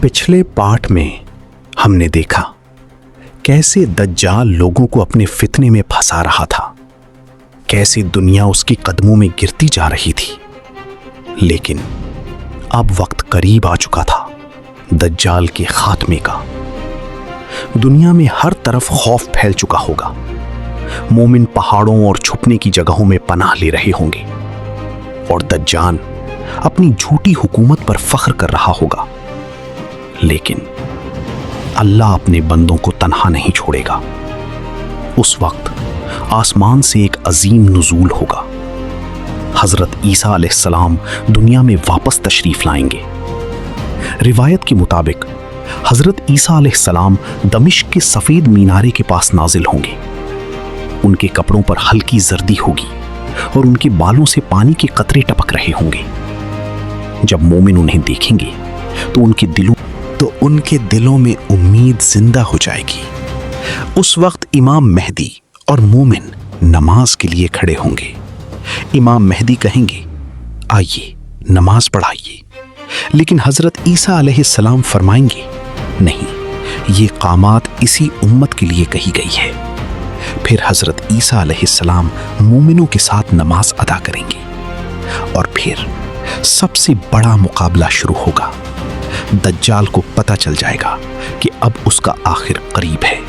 पिछले पाठ में हमने देखा कैसे दज्जाल लोगों को अपने फितने में फंसा रहा था, कैसे दुनिया उसके कदमों में गिरती जा रही थी। लेकिन अब वक्त करीब आ चुका था दज्जाल के खात्मे का। दुनिया में हर तरफ खौफ फैल चुका होगा। मोमिन पहाड़ों और छुपने की जगहों में पनाह ले रहे होंगे और दज्जाल अपनी झूठी हुकूमत पर फख्र कर रहा होगा। लेकिन अल्लाह अपने बंदों को तन्हा नहीं छोड़ेगा। उस वक्त आसमान से एक अजीम नुज़ूल होगा। हजरत ईसा अलैहिस्सलाम दुनिया में वापस तशरीफ लाएंगे। रिवायत के मुताबिक हजरत ईसा अलैहिस्सलाम दमिश्क के सफेद मीनारे के पास नाजिल होंगे। उनके कपड़ों पर हल्की जर्दी होगी और उनके बालों से पानी के कतरे टपक रहे होंगे। जब मोमिन उन्हें देखेंगे तो उनके दिलों में उम्मीद जिंदा हो जाएगी। उस वक्त इमाम मेहदी और मोमिन नमाज के लिए खड़े होंगे। इमाम मेहदी कहेंगे, आइए नमाज पढ़ाइए। लेकिन हजरत ईसा अलैहिस्सलाम फरमाएंगे, नहीं, ये कामात इसी उम्मत के लिए कही गई है। फिर हजरत ईसा अलैहिस्सलाम मोमिनों के साथ नमाज अदा करेंगे और फिर सबसे बड़ा मुकाबला शुरू होगा। दज्जाल को पता चल जाएगा कि अब उसका आखिर करीब है।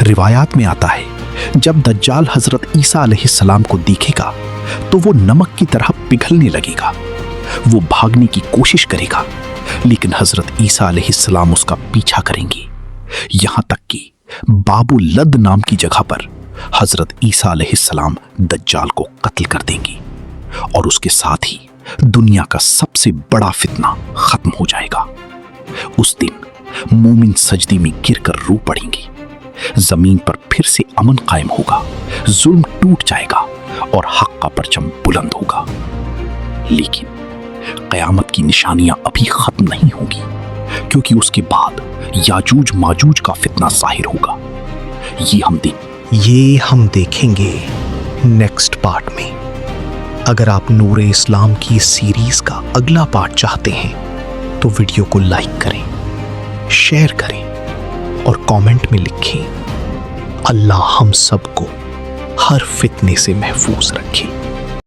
रिवायात में आता है, जब दज्जाल हजरत ईसा अलैहिस्सलाम को देखेगा तो वो नमक की तरह पिघलने लगेगा। वो भागने की कोशिश करेगा, लेकिन हजरत ईसा अलैहिस्सलाम उसका पीछा करेंगे। यहां तक कि बाबू लद नाम की जगह पर हजरत ईसा अलैहिस्सलाम दज्जाल को कत्ल कर देंगे और उसके साथ ही दुनिया का सबसे बड़ा फितना खत्म हो जाएगा। उस दिन मोमिन सजदे में गिरकर रो पड़ेंगे। जमीन पर फिर से अमन कायम होगा, जुल्म टूट जाएगा और हक का परचम बुलंद होगा। लेकिन कयामत की निशानियां अभी खत्म नहीं होगी, क्योंकि उसके बाद याजूज माजूज का फितना जाहिर होगा। ये हम देखेंगे नेक्स्ट पार्ट में। अगर आप नूरे इस्लाम की इस सीरीज का अगला पार्ट चाहते हैं तो वीडियो को लाइक करें, शेयर करें और कमेंट में लिखें। अल्लाह हम सबको हर फितने से महफूज रखे।